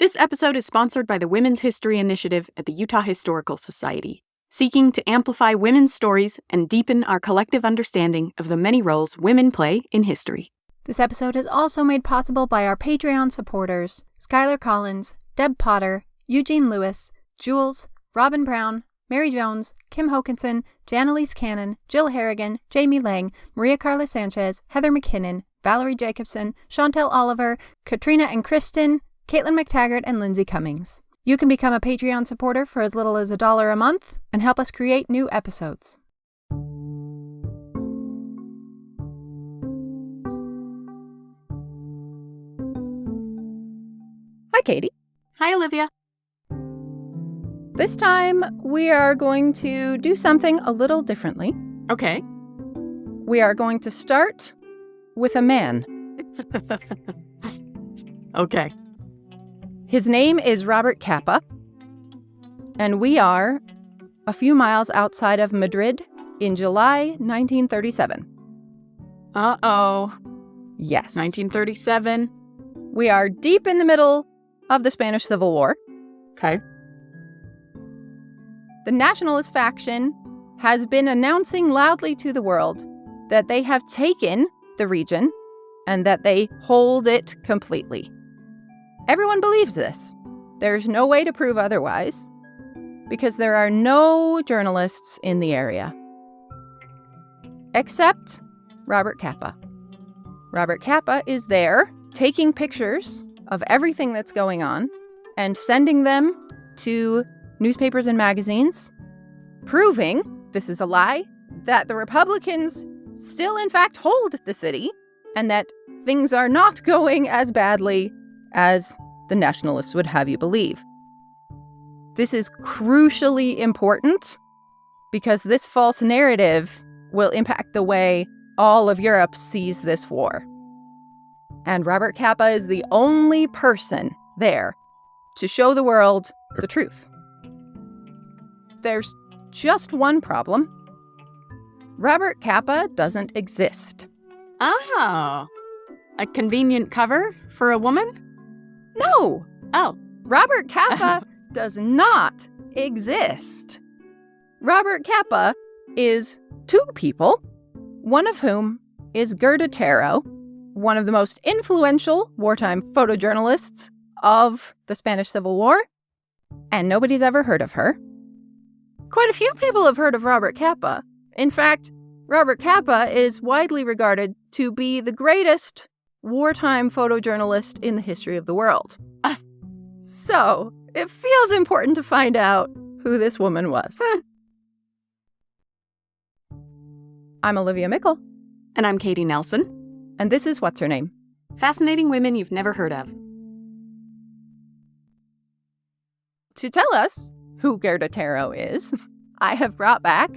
This episode is sponsored by the Women's History Initiative at the Utah Historical Society, seeking to amplify women's stories and deepen our collective understanding of the many roles women play in history. This episode is also made possible by our Patreon supporters, Skylar Collins, Deb Potter, Eugene Lewis, Jules, Robin Brown, Mary Jones, Kim Hokinson, Janelise Cannon, Jill Harrigan, Jamie Lang, Maria Carla Sanchez, Heather McKinnon, Valerie Jacobson, Chantel Oliver, Katrina and Kristen, Caitlin McTaggart, and Lindsay Cummings. You can become a Patreon supporter for as little as $1 a month and help us create new episodes. Hi, Katie. Hi, Olivia. This time, we are going to do something a little differently. Okay. We are going to start with a man. Okay. His name is Robert Capa, and we are a few miles outside of Madrid in July 1937. Uh-oh. Yes. 1937. We are deep in the middle of the Spanish Civil War. Okay. The nationalist faction has been announcing loudly to the world that they have taken the region and that they hold it completely. Everyone believes this. There's no way to prove otherwise, because there are no journalists in the area. Except Robert Capa. Robert Capa is there taking pictures of everything that's going on and sending them to newspapers and magazines, proving, this is a lie, that the Republicans still in fact hold the city and that things are not going as badly as the nationalists would have you believe. This is crucially important because this false narrative will impact the way all of Europe sees this war. And Robert Capa is the only person there to show the world the truth. There's just one problem. Robert Capa doesn't exist. Oh. A convenient cover for a woman? No! Oh. Robert Capa does not exist. Robert Capa is two people, one of whom is Gerda Taro, one of the most influential wartime photojournalists of the Spanish Civil War, and nobody's ever heard of her. Quite a few people have heard of Robert Capa. In fact, Robert Capa is widely regarded to be the greatest wartime photojournalist in the history of the world. So, it feels important to find out who this woman was. I'm Olivia Mickle. And I'm Katie Nelson. And this is What's Her Name? Fascinating women you've never heard of. To tell us who Gerda Taro is, I have brought back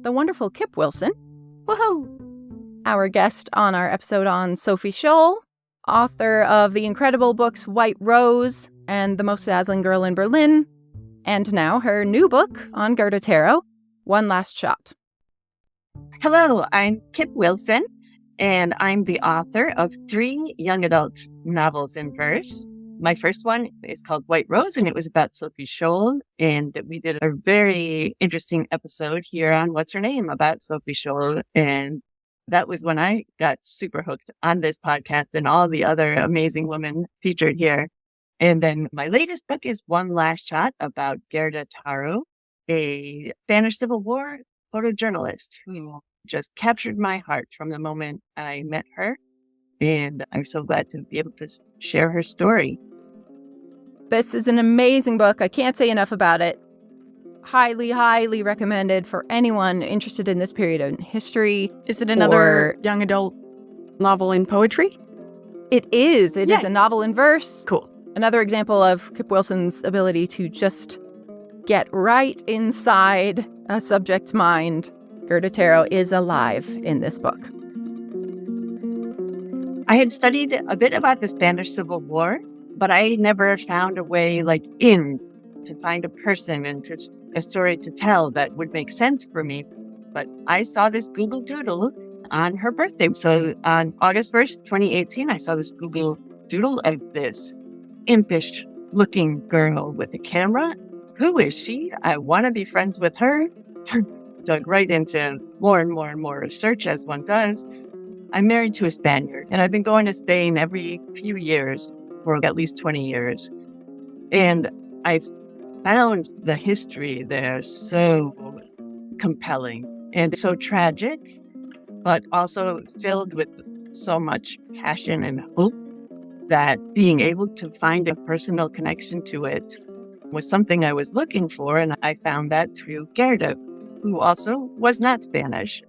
the wonderful Kip Wilson. Woohoo! Our guest on our episode on Sophie Scholl, author of the incredible books White Rose and The Most Dazzling Girl in Berlin, and now her new book on Gerda Taro, One Last Shot. Hello, I'm Kip Wilson, and I'm the author of 3 young adult novels in verse. My first one is called White Rose, and it was about Sophie Scholl, and we did a very interesting episode here on What's Her Name about Sophie Scholl, and that was when I got super hooked on this podcast and all the other amazing women featured here. And then my latest book is One Last Shot about Gerda Taro, a Spanish Civil War photojournalist who just captured my heart from the moment I met her. And I'm so glad to be able to share her story. This is an amazing book. I can't say enough about it. Highly, highly recommended for anyone interested in this period in history. Is it another young adult novel in poetry? It is. It is a novel in verse. Cool. Another example of Kip Wilson's ability to just get right inside a subject's mind. Gerda Taro is alive in this book. I had studied a bit about the Spanish Civil War, but I never found a way to find a person and a story to tell that would make sense for me. But I saw this Google Doodle on her birthday. So on August 1st, 2018, I saw this Google Doodle of this impish looking girl with a camera. Who is she? I want to be friends with her. Dug right into more and more and more research, as one does. I'm married to a Spaniard, and I've been going to Spain every few years for at least 20 years. And I've found the history there so compelling and so tragic, but also filled with so much passion and hope that being able to find a personal connection to it was something I was looking for. And I found that through Gerda, who also was not Spanish.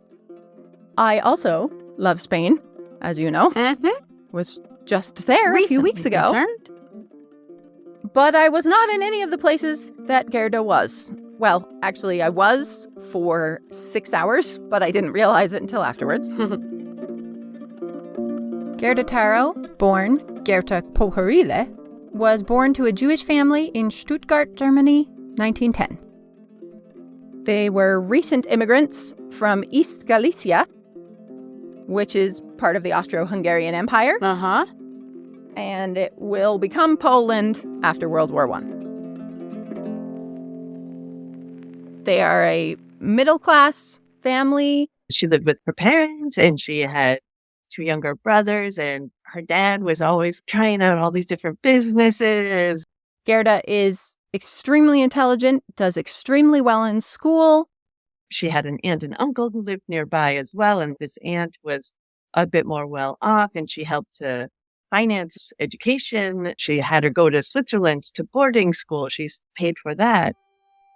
I also love Spain, as you know. Was just there a few weeks ago. Returned. But I was not in any of the places that Gerda was. Well, actually, I was for 6 hours, but I didn't realize it until afterwards. Gerda Taro, born Gerda Pohorille, was born to a Jewish family in Stuttgart, Germany, 1910. They were recent immigrants from East Galicia, which is part of the Austro-Hungarian Empire. And it will become Poland after World War I. They are a middle-class family. She lived with her parents, and she had 2 younger brothers, and her dad was always trying out all these different businesses. Gerda is extremely intelligent, does extremely well in school. She had an aunt and uncle who lived nearby as well, and this aunt was a bit more well-off, and she helped to finance education. She had her go to Switzerland to boarding school. She's paid for that.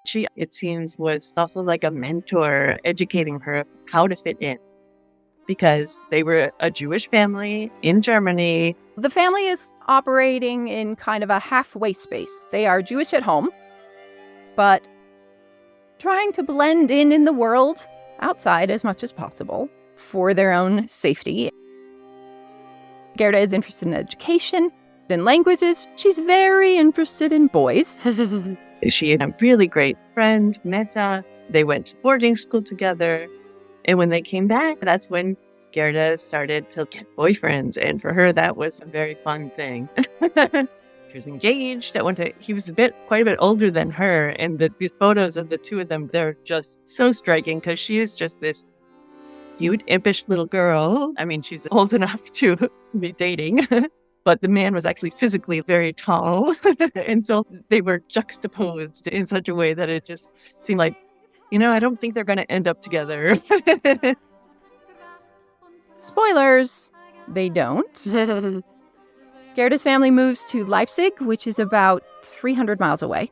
She, it seems, was also like a mentor, educating her how to fit in, because they were a Jewish family in Germany. The family is operating in kind of a halfway space. They are Jewish at home, but trying to blend in the world outside as much as possible for their own safety. Gerda is interested in education, in languages. She's very interested in boys. She had a really great friend, Meta. They went to boarding school together. And when they came back, that's when Gerda started to get boyfriends. And for her, that was a very fun thing. She was engaged at one time. He was quite a bit older than her. And these photos of the two of them, they're just so striking, because she is just this cute, impish little girl. I mean, she's old enough to be dating, but the man was actually physically very tall. And so they were juxtaposed in such a way that it just seemed like, I don't think they're going to end up together. Spoilers, they don't. Gerda's family moves to Leipzig, which is about 300 miles away.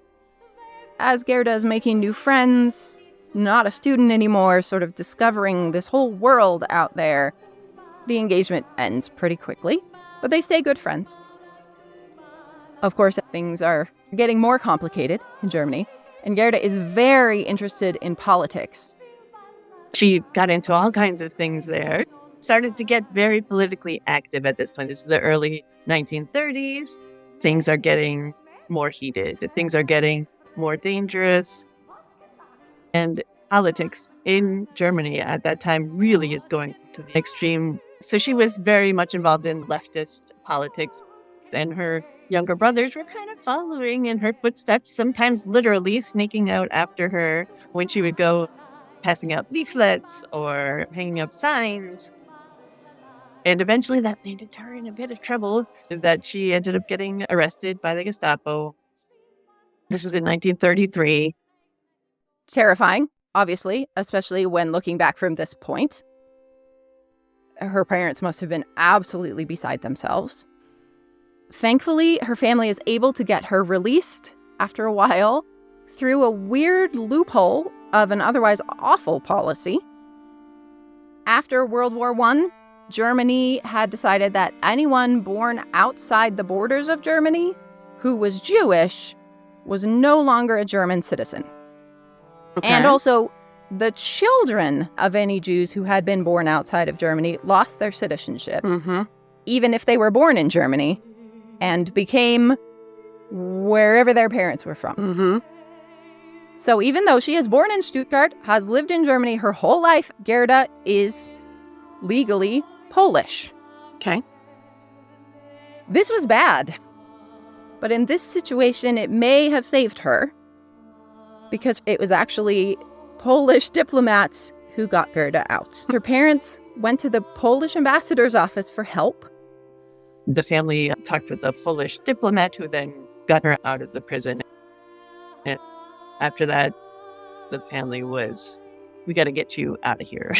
As Gerda is making new friends, not a student anymore, sort of discovering this whole world out there, the engagement ends pretty quickly, but they stay good friends. Of course, things are getting more complicated in Germany, and Gerda is very interested in politics. She got into all kinds of things there, started to get very politically active at this point. This is the early 1930s. Things are getting more heated. Things are getting more dangerous. And politics in Germany at that time really is going to the extreme. So she was very much involved in leftist politics. And her younger brothers were kind of following in her footsteps, sometimes literally sneaking out after her when she would go passing out leaflets or hanging up signs. And eventually that landed her in a bit of trouble, that she ended up getting arrested by the Gestapo. This was in 1933. Terrifying, obviously, especially when looking back from this point. Her parents must have been absolutely beside themselves. Thankfully, her family is able to get her released after a while through a weird loophole of an otherwise awful policy. After World War I, Germany had decided that anyone born outside the borders of Germany who was Jewish was no longer a German citizen. Okay. And also, the children of any Jews who had been born outside of Germany lost their citizenship, even if they were born in Germany, and became wherever their parents were from. So even though she is born in Stuttgart, has lived in Germany her whole life, Gerda is legally Polish. Okay. This was bad. But in this situation, it may have saved her because it was actually Polish diplomats who got Gerda out. Her parents went to the Polish ambassador's office for help. The family talked with a Polish diplomat who then got her out of the prison. And after that, the family was, we got to get you out of here.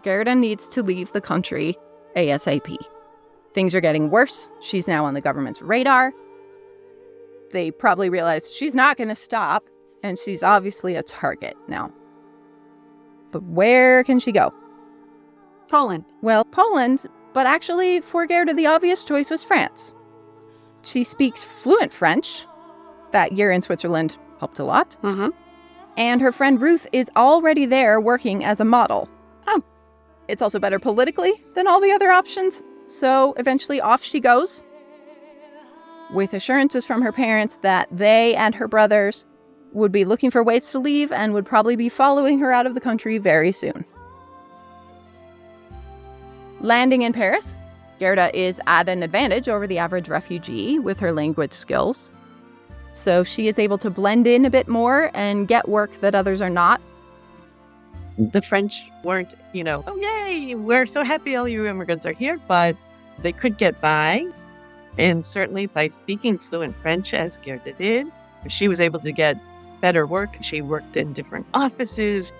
Gerda needs to leave the country ASAP. Things are getting worse. She's now on the government's radar. They probably realize she's not going to stop, and she's obviously a target now. But where can she go? Poland. Well, Poland, but actually for Gerda the obvious choice was France. She speaks fluent French. That year in Switzerland helped a lot. Mm-hmm. And her friend Ruth is already there working as a model. Oh. It's also better politically than all the other options. So eventually off she goes, with assurances from her parents that they and her brothers would be looking for ways to leave and would probably be following her out of the country very soon. Landing in Paris, Gerda is at an advantage over the average refugee with her language skills. So she is able to blend in a bit more and get work that others are not. The French weren't, oh, yay, we're so happy all you immigrants are here, but they could get by. And certainly by speaking fluent French, as Gerda did, she was able to get better work. She worked in different offices.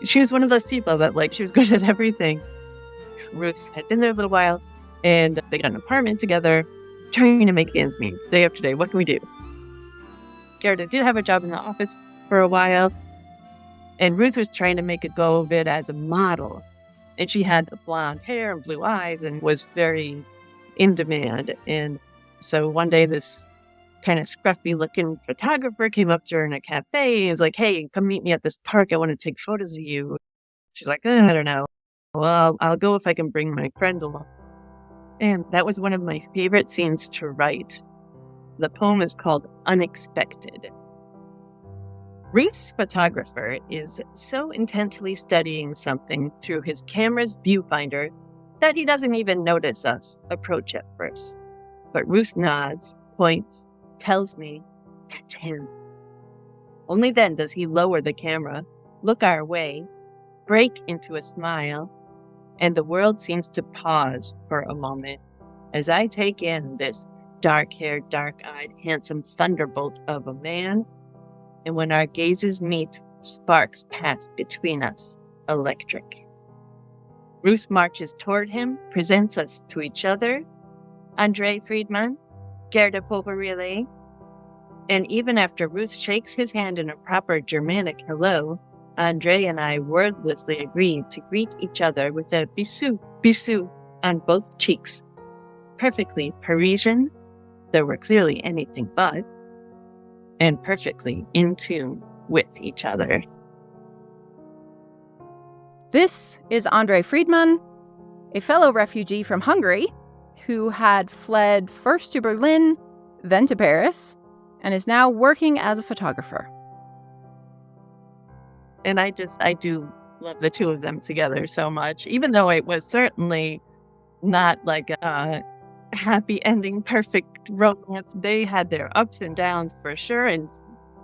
She was one of those people that, she was good at everything. Ruth had been there a little while, and they got an apartment together, trying to make ends meet day after day. What can we do? Gerda did have a job in the office for a while, and Ruth was trying to make a go of it as a model. And she had blonde hair and blue eyes and was very in demand. And so one day this kind of scruffy looking photographer came up to her in a cafe and was like, hey, come meet me at this park. I want to take photos of you. She's like, I don't know. Well, I'll go if I can bring my friend along. And that was one of my favorite scenes to write. The poem is called Unexpected. Ruth's photographer is so intensely studying something through his camera's viewfinder that he doesn't even notice us approach at first. But Ruth nods, points, tells me, that's him. Only then does he lower the camera, look our way, break into a smile, and the world seems to pause for a moment as I take in this dark-haired, dark-eyed, handsome thunderbolt of a man. And when our gazes meet, sparks pass between us, electric. Ruth marches toward him, presents us to each other. Andre Friedman, Gerda Poverile. And even after Ruth shakes his hand in a proper Germanic hello, Andre and I wordlessly agreed to greet each other with a bisou, bisou on both cheeks. Perfectly Parisian, though we're clearly anything but, and perfectly in tune with each other. This is Andre Friedman, a fellow refugee from Hungary who had fled first to Berlin, then to Paris, and is now working as a photographer. And I do love the two of them together so much, even though it was certainly not like a happy ending, perfect romance. They had their ups and downs for sure, and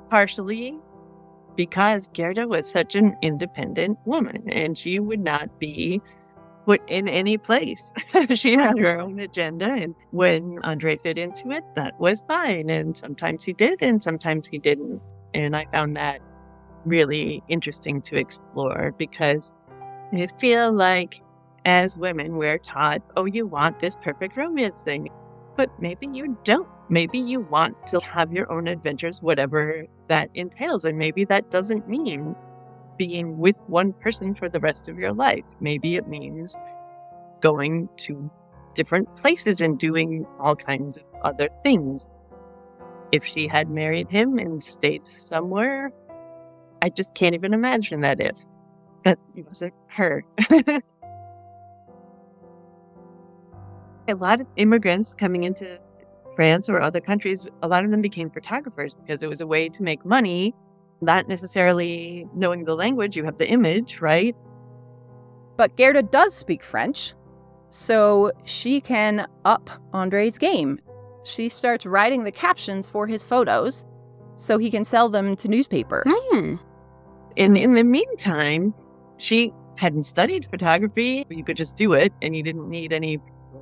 partially because Gerda was such an independent woman and she would not be put in any place. She had her own agenda, and when Andre fit into it, that was fine. And sometimes he did, and sometimes he didn't. And I found that really interesting to explore, because I feel like as women, we're taught, oh, you want this perfect romance thing, but maybe you don't. Maybe you want to have your own adventures, whatever that entails. And maybe that doesn't mean being with one person for the rest of your life. Maybe it means going to different places and doing all kinds of other things. If she had married him and stayed somewhere, I just can't even imagine that if. That wasn't her. A lot of immigrants coming into France or other countries, a lot of them became photographers because it was a way to make money. Not necessarily knowing the language, you have the image, right? But Gerda does speak French, so she can up Andre's game. she starts writing the captions for his photos so he can sell them to newspapers. And in the meantime, she hadn't studied photography. You could just do it, and you didn't need any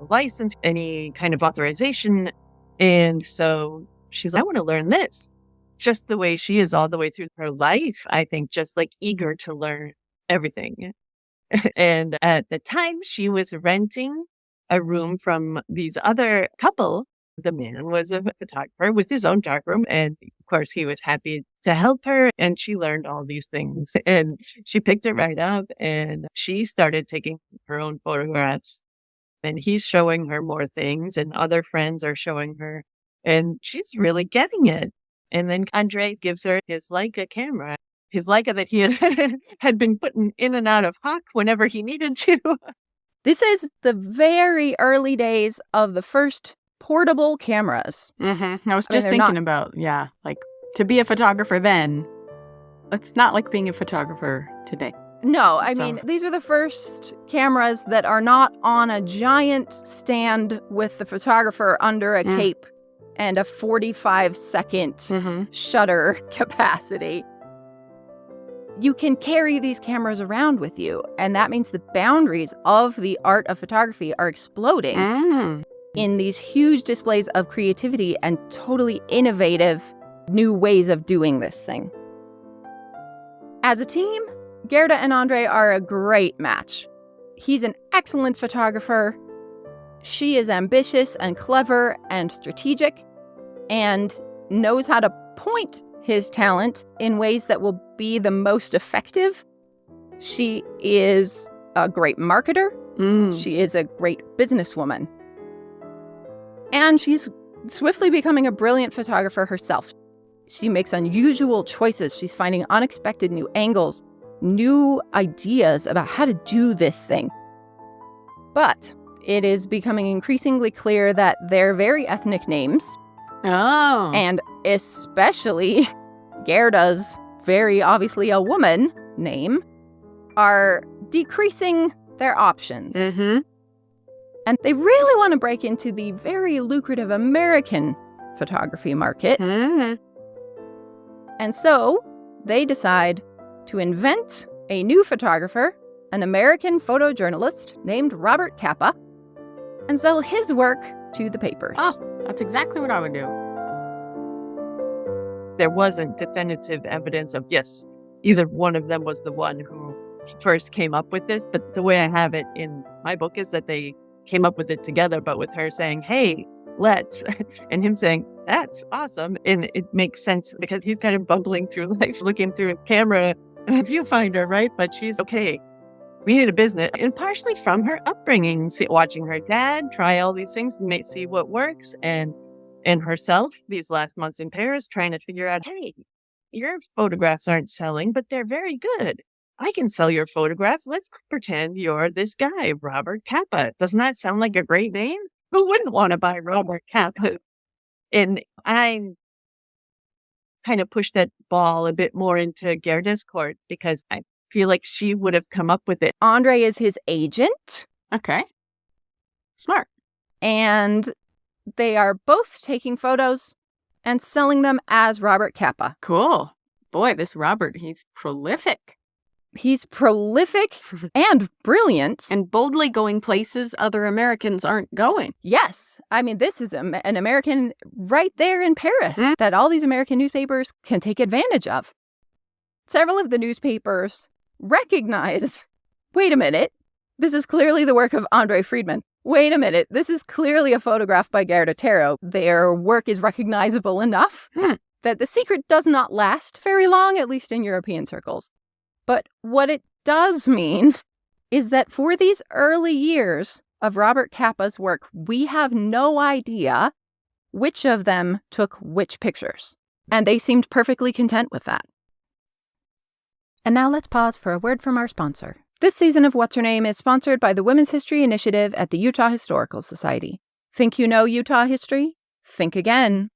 license, any kind of authorization. And so she's like, I want to learn this. Just the way she is all the way through her life, I think, just like eager to learn everything. And at the time, she was renting a room from these other couple. The man was a photographer with his own darkroom. And of course, he was happy to help her. And she learned all these things. And she picked it right up. And she started taking her own photographs. And he's showing her more things. And other friends are showing her. And she's really getting it. And then Andre gives her his Leica camera. His Leica that he had been putting in and out of hock whenever he needed to. This is the very early days of the first portable cameras. I was just thinking about, like to be a photographer then, it's not like being a photographer today. No, I mean, these are the first cameras that are not on a giant stand with the photographer under a cape and a 45-second shutter capacity. You can carry these cameras around with you, and that means the boundaries of the art of photography are exploding in these huge displays of creativity and totally innovative new ways of doing this thing. As a team, Gerda and Andre are a great match. He's an excellent photographer. She is ambitious and clever and strategic and knows how to point his talent in ways that will be the most effective. She is a great marketer. She is a great businesswoman. And she's swiftly becoming a brilliant photographer herself. She makes unusual choices. She's finding unexpected new angles, new ideas about how to do this thing. But it is becoming increasingly clear that their very ethnic names, and especially Gerda's very obviously a woman name, are decreasing their options. And they really want to break into the very lucrative American photography market. And so they decide to invent a new photographer, an American photojournalist named Robert Capa, and sell his work to the papers. Oh, that's exactly what I would do. There wasn't definitive evidence of, yes, either one of them was the one who first came up with this. But the way I have it in my book is that they came up with it together, but with her saying, hey, let's, and him saying, that's awesome. And it makes sense because he's kind of bumbling through life, looking through a camera viewfinder, right? But she's okay. We need a business. And partially from her upbringing, watching her dad try all these things and see what works. And herself, these last months in Paris, trying to figure out, hey, your photographs aren't selling, but they're very good. I can sell your photographs. Let's pretend you're this guy, Robert Capa. Doesn't that sound like a great name? Who wouldn't want to buy Robert Capa? And I kind of pushed that ball a bit more into Gerda's court because I feel like she would have come up with it. Andre is his agent. Okay. Smart. And they are both taking photos and selling them as Robert Capa. Cool. Boy, this Robert, he's prolific. He's prolific and brilliant. And boldly going places other Americans aren't going. Yes. I mean, this is an American right there in Paris that all these American newspapers can take advantage of. Several of the newspapers recognize, wait a minute, this is clearly the work of Andre Friedman. Wait a minute, this is clearly a photograph by Gerda Taro. Their work is recognizable enough that the secret does not last very long, at least in European circles. But what it does mean is that for these early years of Robert Capa's work, we have no idea which of them took which pictures. And they seemed perfectly content with that. And now let's pause for a word from our sponsor. This season of What's Her Name is sponsored by the Women's History Initiative at the Utah Historical Society. Think you know Utah history? Think again.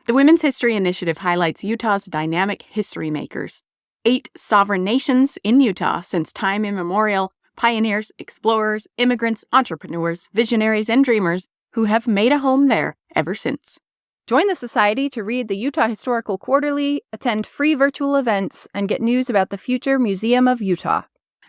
The Women's History Initiative highlights Utah's dynamic history makers. 8 sovereign nations in Utah since time immemorial, pioneers, explorers, immigrants, entrepreneurs, visionaries, and dreamers who have made a home there ever since. Join the Society to read the Utah Historical Quarterly, attend free virtual events, and get news about the future Museum of Utah.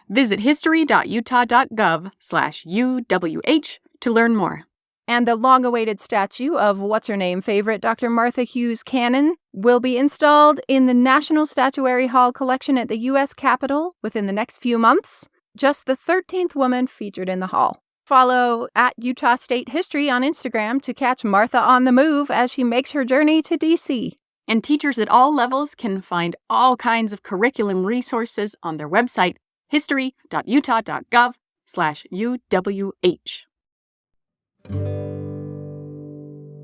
Visit history.utah.gov/UWH to learn more. And the long-awaited statue of What'sHerName favorite Dr. Martha Hughes Cannon will be installed in the National Statuary Hall collection at the U.S. Capitol within the next few months. Just the 13th woman featured in the hall. Follow at Utah State History on Instagram to catch Martha on the move as she makes her journey to D.C. And teachers at all levels can find all kinds of curriculum resources on their website, history.utah.gov/UWH.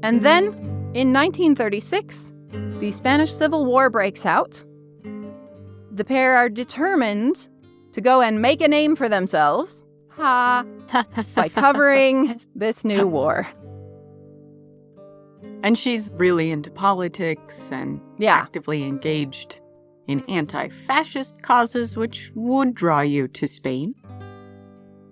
And then, in 1936, the Spanish Civil War breaks out. The pair are determined to go and make a name for themselves by covering this new war. And she's really into politics and actively engaged in anti-fascist causes, which would draw you to Spain.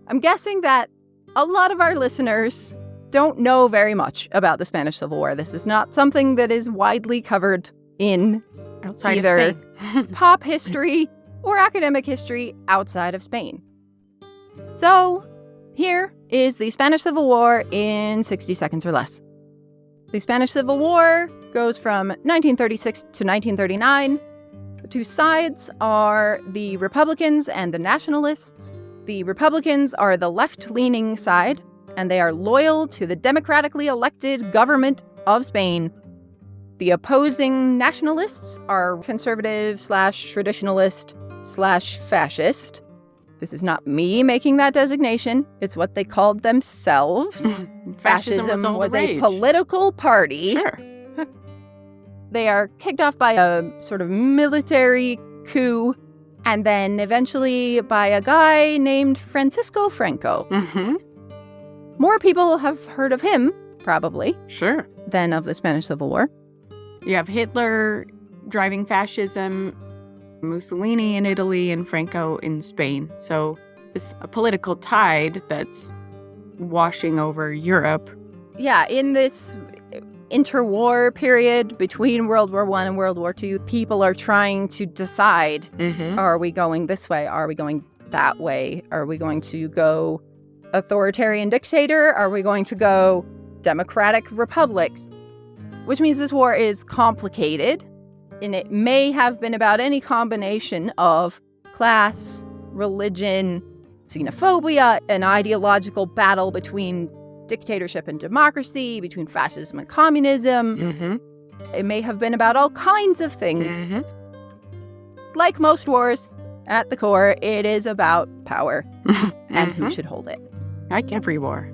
I'm guessing that a lot of our listeners don't know very much about the Spanish Civil War. This is not something that is widely covered in outside either of Spain. pop history or academic history outside of Spain. So, here is the Spanish Civil War in 60 seconds or less. The Spanish Civil War goes from 1936 to 1939. The two sides are the Republicans and the Nationalists. The Republicans are the left-leaning side, and they are loyal to the democratically elected government of Spain. The opposing Nationalists are conservative/traditionalist/fascist. This is not me making that designation. It's what they called themselves. Fascism was a political party. Sure. They are kicked off by a sort of military coup, and then eventually by a guy named Francisco Franco. Mm-hmm. More people have heard of him, probably, Sure. than of the Spanish Civil War. You have Hitler driving fascism, Mussolini in Italy, and Franco in Spain. So it's a political tide that's washing over Europe. Yeah, in this interwar period between World War I and World War II, people are trying to decide, are we going this way? Are we going that way? Are we going to go authoritarian dictator? Are we going to go democratic republics? Which means this war is complicated, and it may have been about any combination of class, religion, xenophobia, an ideological battle between dictatorship and democracy, between fascism and communism. It may have been about all kinds of things. Like most wars, at the core, it is about power and who should hold it. Like every war.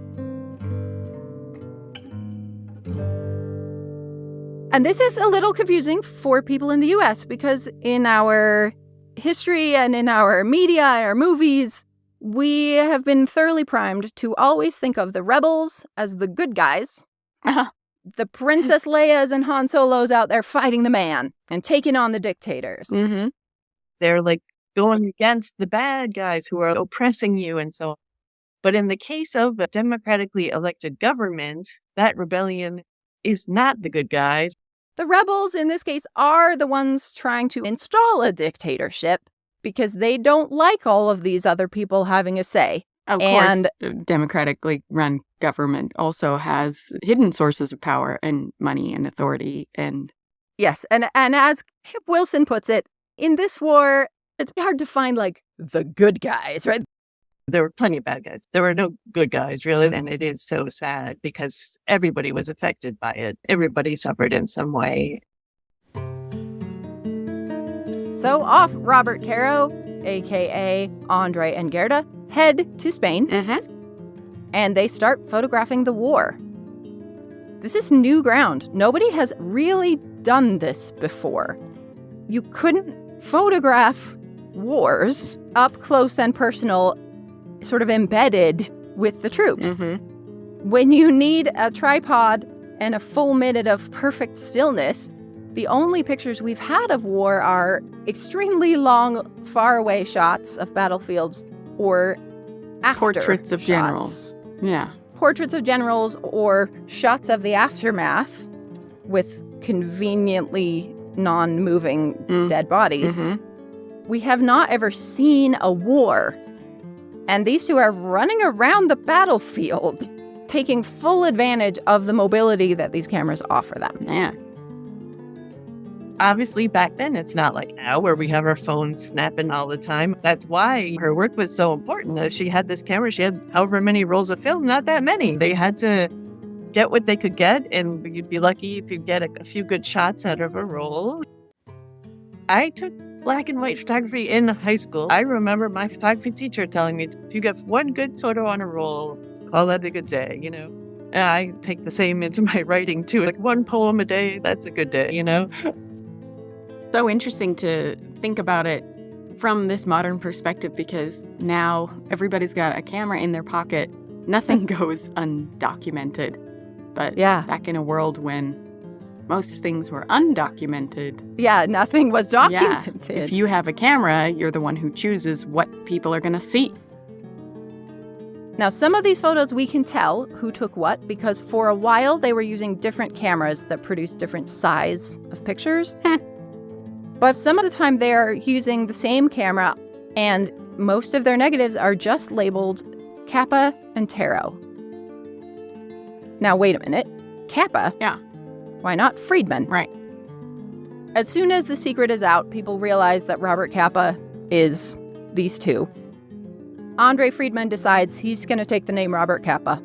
And this is a little confusing for people in the U.S. because in our history and in our media, our movies, we have been thoroughly primed to always think of the rebels as the good guys. The Princess Leia's and Han Solo's out there fighting the man and taking on the dictators. They're like going against the bad guys who are oppressing you and so on. But in the case of a democratically elected government, that rebellion is not the good guys. The rebels, in this case, are the ones trying to install a dictatorship because they don't like all of these other people having a say. Of course, democratically run government also has hidden sources of power and money and authority. And yes, and as Kip Wilson puts it, in this war, it's hard to find, like, the good guys, right? There were plenty of bad guys. There were no good guys, really. And it is so sad because everybody was affected by it. Everybody suffered in some way. So off Robert Caro, a.k.a. Andre and Gerda, head to Spain. And they start photographing the war. This is new ground. Nobody has really done this before. You couldn't photograph wars up close and personal, sort of embedded with the troops. When you need a tripod and a full minute of perfect stillness, the only pictures we've had of war are extremely long, faraway shots of battlefields or after portraits of shots. generals. Yeah. portraits of generals or shots of the aftermath with conveniently non-moving dead bodies. We have not ever seen a war. And these two are running around the battlefield, taking full advantage of the mobility that these cameras offer them. Yeah. Obviously, back then, it's not like now where we have our phones snapping all the time. That's why her work was so important. As she had this camera, she had however many rolls of film, not that many. They had to get what they could get, and you'd be lucky if you get a few good shots out of a roll. I took black and white photography in high school. I remember my photography teacher telling me, if you get one good photo on a roll, call that a good day, you know? And I take the same into my writing, too. Like one poem a day, that's a good day, you know? So interesting to think about it from this modern perspective, because now everybody's got a camera in their pocket. Nothing goes undocumented. But back in a world when most things were undocumented. Yeah, nothing was documented. Yeah, if you have a camera, you're the one who chooses what people are going to see. Now, some of these photos we can tell who took what, because for a while they were using different cameras that produced different size of pictures. But some of the time they are using the same camera, and most of their negatives are just labeled Kappa and Taro. Now, wait a minute. Kappa? Yeah. Why not Friedman? Right. As soon as the secret is out, people realize that Robert Kappa is these two. Andre Friedman decides he's going to take the name Robert Kappa.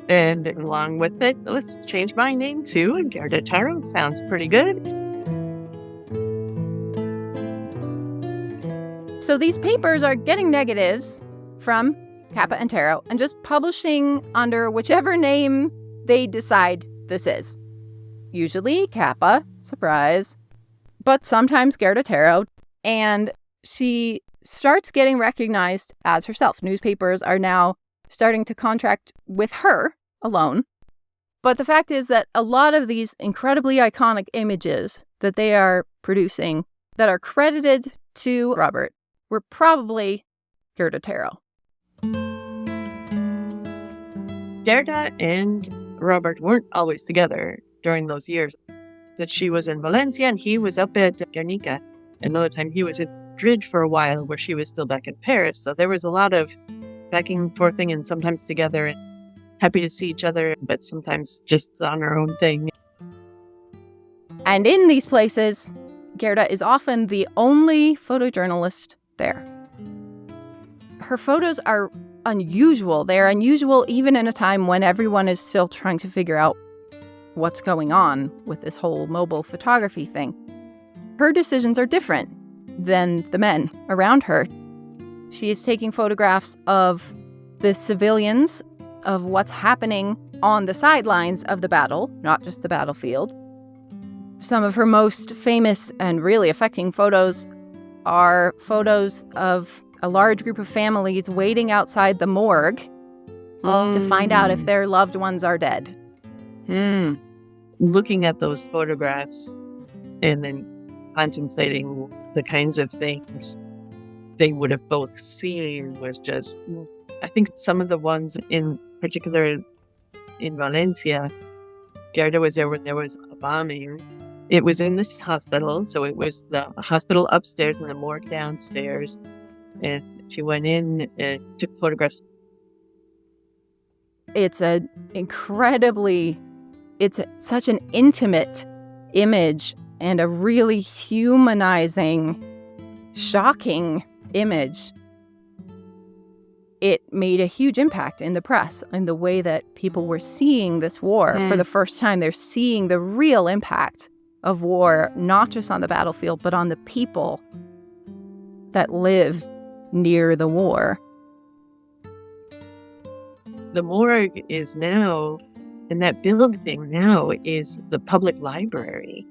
And along with it, let's change my name too. Gerda Taro sounds pretty good. So these papers are getting negatives from Kappa and Taro and just publishing under whichever name they decide this is. Usually Kappa, surprise, but sometimes Gerda Taro, and she starts getting recognized as herself. Newspapers are now starting to contract with her alone. But the fact is that a lot of these incredibly iconic images that they are producing that are credited to Robert were probably Gerda Taro. Gerda and Robert weren't always together during those years. That she was in Valencia and he was up at Guernica. Another time he was in Madrid for a while where she was still back in Paris. So there was a lot of back and forthing and sometimes together and happy to see each other, but sometimes just on her own thing. And in these places, Gerda is often the only photojournalist there. Her photos are unusual. They're unusual even in a time when everyone is still trying to figure out what's going on with this whole mobile photography thing. Her decisions are different than the men around her. She is taking photographs of the civilians, of what's happening on the sidelines of the battle, not just the battlefield. Some of her most famous and really affecting photos are photos of a large group of families waiting outside the morgue to find out if their loved ones are dead. Looking at those photographs and then contemplating the kinds of things they would have both seen was just, I think some of the ones in particular in Valencia, Gerda was there when there was a bombing. It was in this hospital, so it was the hospital upstairs and the morgue downstairs. And she went in and took photographs. It's such an intimate image and a really humanizing, shocking image. It made a huge impact in the press and the way that people were seeing this war. For the first time, they're seeing the real impact of war, not just on the battlefield, but on the people that live near the war. The morgue is now, and that building now is the public library.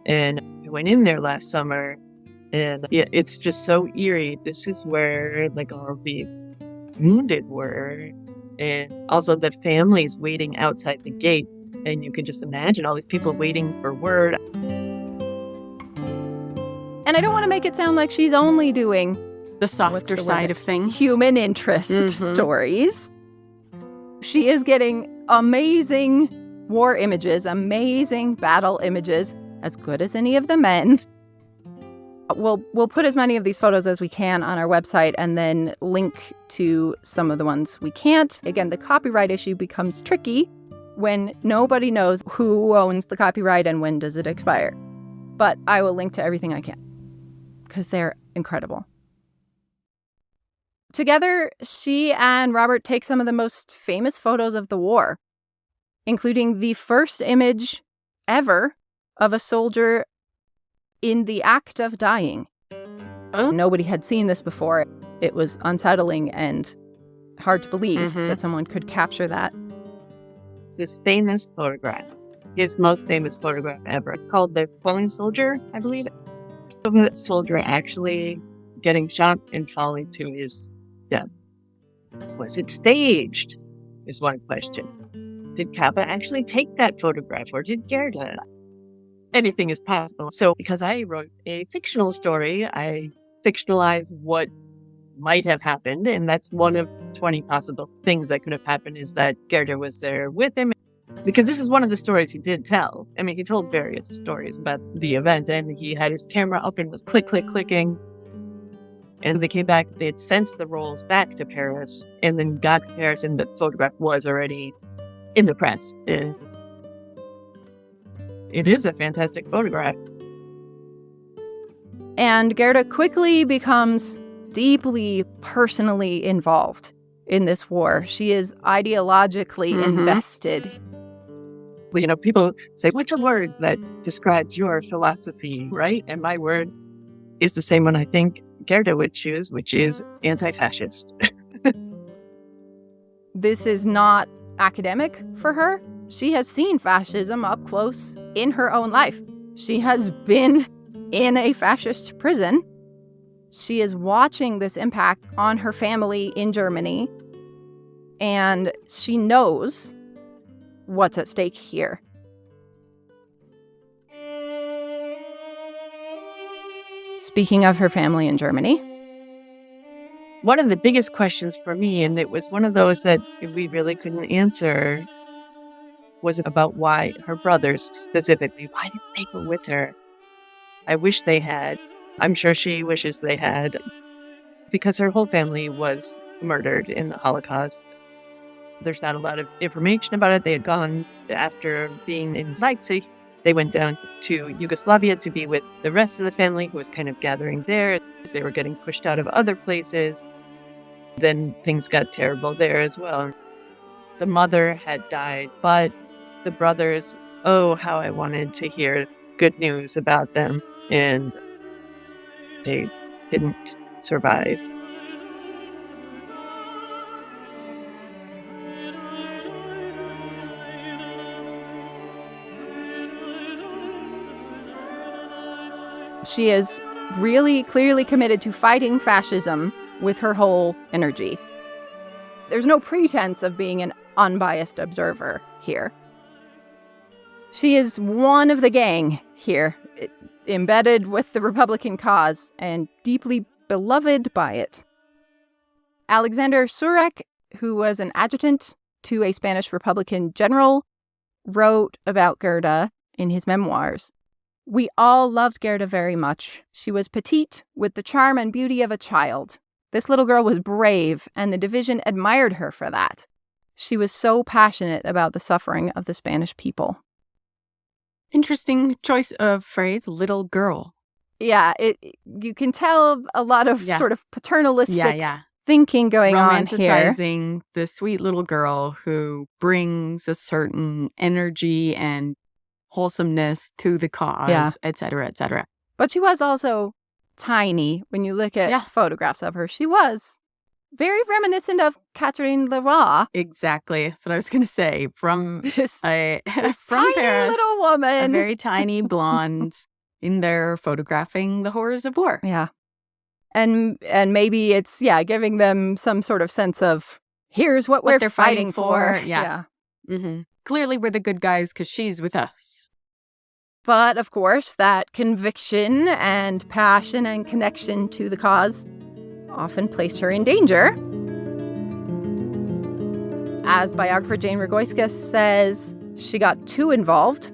And I went in there last summer, and it's just so eerie. This is where like all the wounded were, and also the families waiting outside the gate. And you can just imagine all these people waiting for word. And I don't want to make it sound like she's only doing the softer side of things. Human interest stories. She is getting amazing war images, amazing battle images, as good as any of the men. We'll put as many of these photos as we can on our website and then link to some of the ones we can't. Again, the copyright issue becomes tricky when nobody knows who owns the copyright and when does it expire. But I will link to everything I can because they're incredible. Together, she and Robert take some of the most famous photos of the war, including the first image ever of a soldier in the act of dying. Oh. Nobody had seen this before. It was unsettling and hard to believe that someone could capture that. This famous photograph, his most famous photograph ever. It's called The Falling Soldier, I believe. The soldier actually getting shot and falling to his death. Was it staged? Is one question. Did Kappa actually take that photograph, or did Gerda? Anything is possible. So because I wrote a fictional story, I fictionalized what might have happened, and that's one of 20 possible things that could have happened, is that Gerda was there with him. Because this is one of the stories he did tell. I mean, he told various stories about the event, and he had his camera up and was clicking. And they came back, they had sent the rolls back to Paris, and then got to Paris, and the photograph was already in the press. It is a fantastic photograph. And Gerda quickly becomes deeply personally involved in this war. She is ideologically invested. You know, people say, what's a word that describes your philosophy, right? And my word is the same one I think Gerda would choose, which is anti-fascist. This is not academic for her. She has seen fascism up close in her own life. She has been in a fascist prison. She is watching this impact on her family in Germany, and she knows what's at stake here. Speaking of her family in Germany, one of the biggest questions for me, and it was one of those that we really couldn't answer, was about why her brothers specifically, why didn't they go with her? I wish they had. I'm sure she wishes they had, because her whole family was murdered in the Holocaust. There's not a lot of information about it. They had gone, after being in Leipzig, they went down to Yugoslavia to be with the rest of the family who was kind of gathering there. They were getting pushed out of other places. Then things got terrible there as well. The mother had died, but the brothers, oh, how I wanted to hear good news about them. And they didn't survive. she is really clearly committed to fighting fascism with her whole energy. There's no pretense of being an unbiased observer here. She is one of the gang here, embedded with the Republican cause and deeply beloved by it. Alexander Surek, who was an adjutant to a Spanish Republican general, wrote about Gerda in his memoirs. We all loved Gerda very much. She was petite, with the charm and beauty of a child. This little girl was brave, and the division admired her for that. She was so passionate about the suffering of the Spanish people. Interesting choice of phrase, little girl. Yeah, you can tell a lot of sort of paternalistic thinking going on here. Romanticizing the sweet little girl who brings a certain energy and wholesomeness to the cause, et cetera, et cetera. But she was also tiny. When you look at photographs of her, she was very reminiscent of Catherine Leroy. Exactly. That's what I was going to say. From This from tiny Paris, little woman. a very tiny blonde in there photographing the horrors of war. Yeah. And maybe it's, giving them some sort of sense of, here's what we're they're fighting for. Yeah. Mm-hmm. Clearly we're the good guys because she's with us. But, of course, that conviction and passion and connection to the cause often placed her in danger. As biographer Jane Rogoyska says, she got too involved.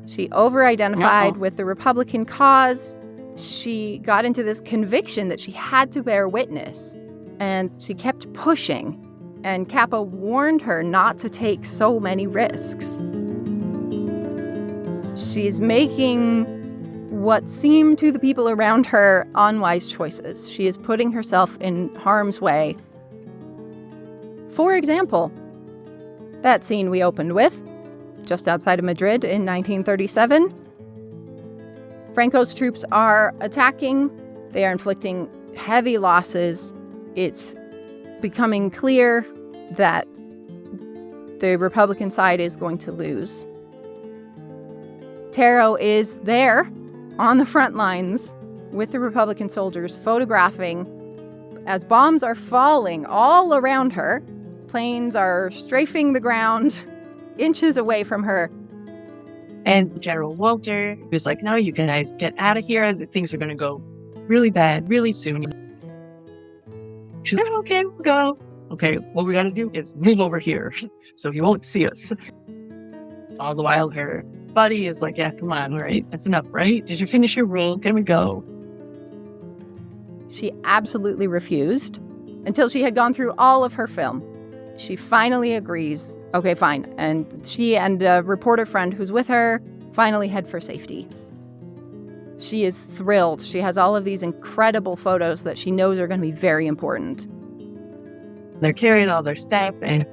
She over-identified with the Republican cause. She got into this conviction that she had to bear witness, and she kept pushing. And Kappa warned her not to take so many risks. She's making what seemed to the people around her unwise choices. She is putting herself in harm's way. For example, that scene we opened with, just outside of Madrid in 1937. Franco's troops are attacking. They are inflicting heavy losses. It's becoming clear that the Republican side is going to lose. Taro is there on the front lines with the Republican soldiers, photographing as bombs are falling all around her. Planes are strafing the ground inches away from her. And General Walter was like, no, you guys get out of here. Things are going to go really bad really soon. She's like, okay, we'll go. Okay, what we got to do is move over here so he won't see us. All the while, her buddy is like, yeah, come on, all right, that's enough, right? Did you finish your role? Can we go? She absolutely refused until she had gone through all of her film. She finally agrees. Okay, fine. And she and a reporter friend who's with her finally head for safety. She is thrilled. She has all of these incredible photos that she knows are going to be very important. They're carrying all their stuff, and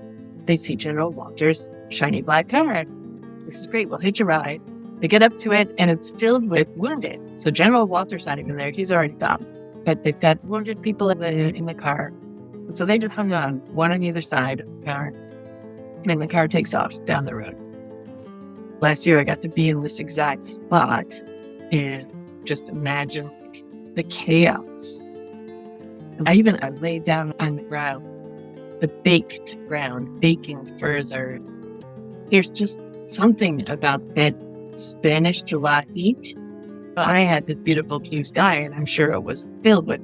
they see General Walter's shiny black car. This is great. We'll hitch a ride. They get up to it, and it's filled with wounded. So General Walter's not even there. He's already gone. But they've got wounded people in the car. And so they just hung on, one on either side of the car. And the car takes off down the road. Last year, I got to be in this exact spot and just imagine the chaos. I laid down on the ground, the baked ground, baking further. There's just something about that Spanish July heat. I had this beautiful blue sky, and I'm sure it was filled with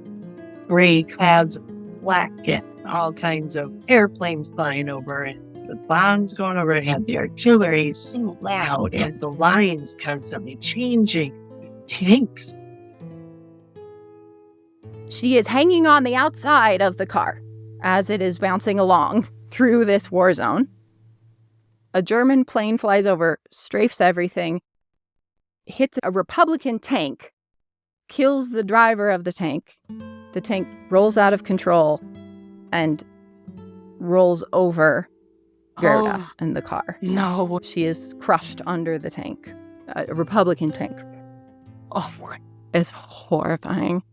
gray clouds of black and all kinds of airplanes flying over it. The bombs going overhead, the artillery is so loud, and the lines constantly changing. Tanks. She is hanging on the outside of the car as it is bouncing along through this war zone. A German plane flies over, strafes everything, hits a Republican tank, kills the driver of the tank. The tank rolls out of control and rolls over Gerda in the car. No. She is crushed under the tank, a Republican tank. Oh, it's horrifying.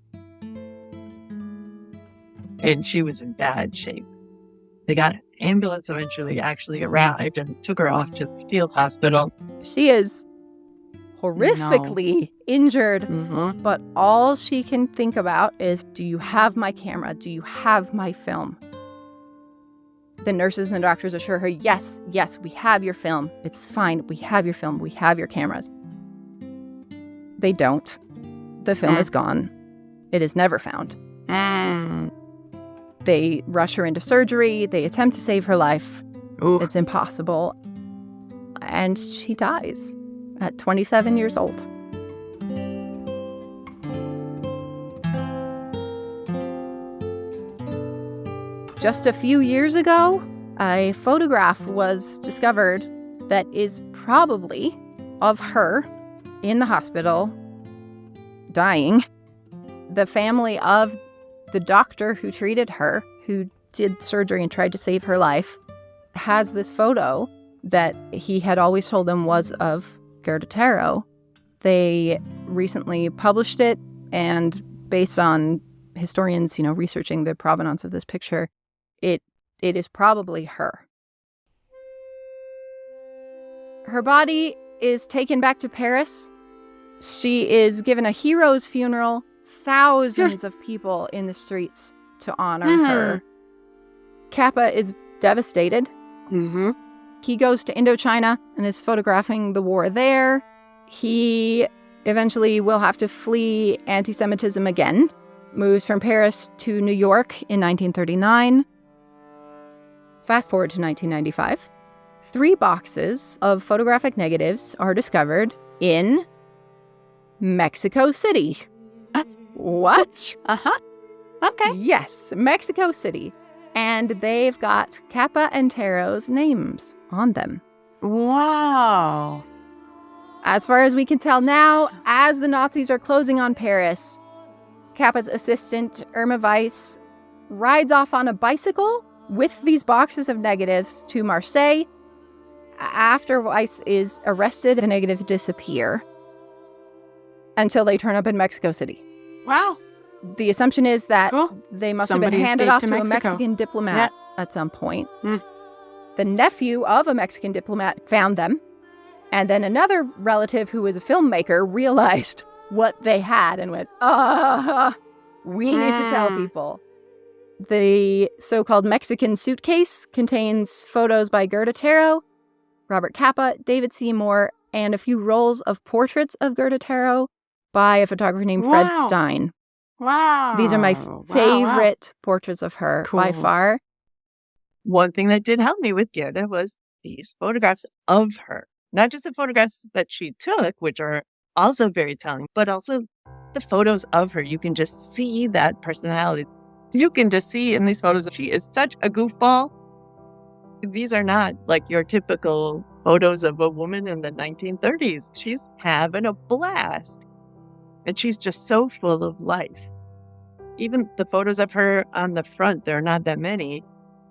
And she was in bad shape. They got an ambulance eventually actually arrived and took her off to the field hospital. She is horrifically injured, but all she can think about is, do you have my camera? Do you have my film? The nurses and the doctors assure her, yes, we have your film. It's fine. We have your film. We have your cameras. They don't. The film is gone. It is never found. They rush her into surgery. They attempt to save her life. Ooh. It's impossible. And she dies at 27 years old. Just a few years ago, a photograph was discovered that is probably of her in the hospital, dying. The family of the doctor who treated her, who did surgery and tried to save her life, has this photo that he had always told them was of Gerda Taro. They recently published it, and based on historians, researching the provenance of this picture, it is probably her. Her body is taken back to Paris. She is given a hero's funeral. Thousands of people in the streets to honor her. Kappa is devastated. He goes to Indochina and is photographing the war there. He eventually will have to flee anti-Semitism again. Moves from Paris to New York in 1939. Fast forward to 1995. 3 boxes of photographic negatives are discovered in Mexico City. What? Uh-huh. Okay. Yes, Mexico City. And they've got Kappa and Taro's names on them. Wow. As far as we can tell now, as the Nazis are closing on Paris, Kappa's assistant, Irma Weiss, rides off on a bicycle with these boxes of negatives to Marseille. After Weiss is arrested, the negatives disappear until they turn up in Mexico City. Wow. The assumption is that Cool. they must Somebody have been handed off escaped to to a Mexico. Mexican diplomat at some point. Mm. The nephew of a Mexican diplomat found them. And then another relative who was a filmmaker realized what they had and went, we need to tell people. The so-called Mexican suitcase contains photos by Gerda Taro, Robert Capa, David Seymour, and a few rolls of portraits of Gerda Taro by a photographer named Fred Wow. Stein. Wow. These are my Wow. favorite portraits of her by Cool. far. One thing that did help me with Gerda was these photographs of her. Not just the photographs that she took, which are also very telling, but also the photos of her. You can just see that personality. You can just see in these photos, she is such a goofball. These are not like your typical photos of a woman in the 1930s. She's having a blast. And she's just so full of life. Even the photos of her on the front, there are not that many,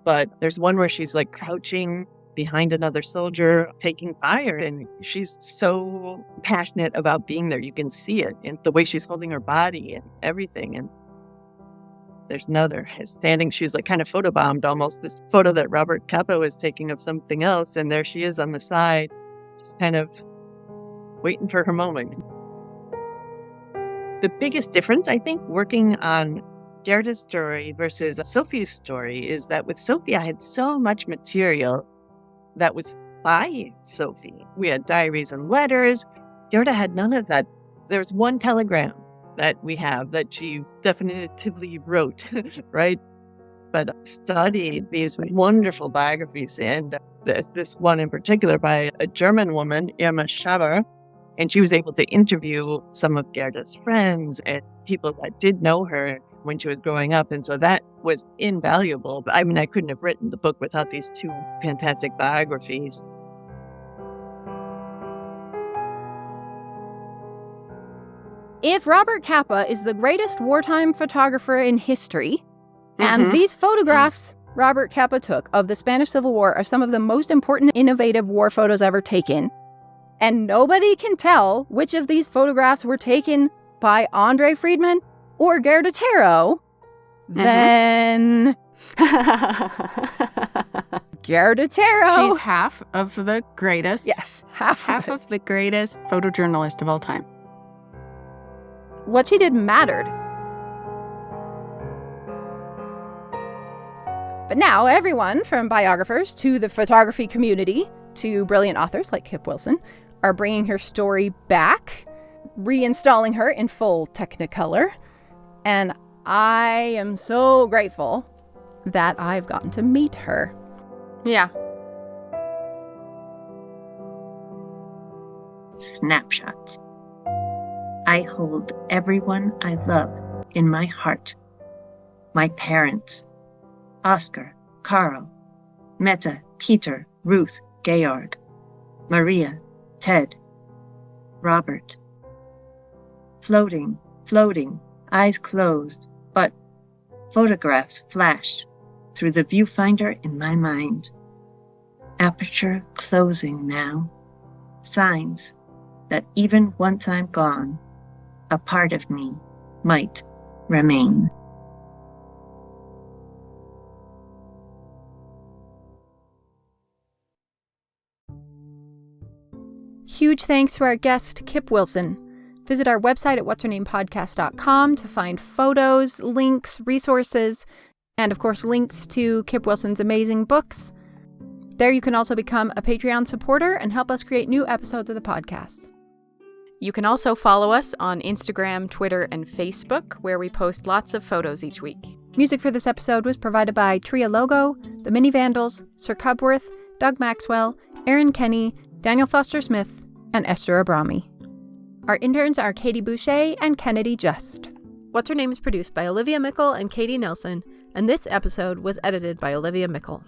but there's one where she's like crouching behind another soldier taking fire, and she's so passionate about being there. You can see it in the way she's holding her body and everything. And there's another standing, she's like kind of photobombed almost, this photo that Robert Capa was taking of something else, and there she is on the side, just kind of waiting for her moment. The biggest difference, I think, working on Gerda's story versus Sophie's story is that with Sophie, I had so much material that was by Sophie. We had diaries and letters. Gerda had none of that. There's one telegram that we have that she definitively wrote, right? But studied these wonderful biographies, and this one in particular by a German woman, Irma Schaber, and she was able to interview some of Gerda's friends and people that did know her when she was growing up. And so that was invaluable. But I mean, I couldn't have written the book without these 2 fantastic biographies. If Robert Capa is the greatest wartime photographer in history, and these photographs Robert Capa took of the Spanish Civil War are some of the most important, innovative war photos ever taken, and nobody can tell which of these photographs were taken by Andre Friedman or Gerda Taro, then Gerda Taro. She's half of the greatest. Yes, half of the greatest photojournalist of all time. What she did mattered. But now everyone, from biographers to the photography community to brilliant authors like Kip Wilson, are bringing her story back, reinstalling her in full Technicolor. And I am so grateful that I've gotten to meet her. Yeah. Snapshot. I hold everyone I love in my heart. My parents, Oscar, Carl, Meta, Peter, Ruth, Georg, Maria, Ted, Robert. Floating, eyes closed, but photographs flash through the viewfinder in my mind. Aperture closing now. Signs that even once I'm gone, a part of me might remain. Huge thanks to our guest, Kip Wilson. Visit our website at what'shernamepodcast.com to find photos, links, resources, and of course links to Kip Wilson's amazing books. There you can also become a Patreon supporter and help us create new episodes of the podcast. You can also follow us on Instagram, Twitter, and Facebook, where we post lots of photos each week. Music for this episode was provided by Trialogo, the Mini Vandals, Sir Cubworth, Doug Maxwell, Aaron Kenny, Daniel Foster Smith, and Esther Abrami. Our interns are Katie Boucher and Kennedy Just. What's Her Name is produced by Olivia Mickle and Katie Nelson, and this episode was edited by Olivia Mickle.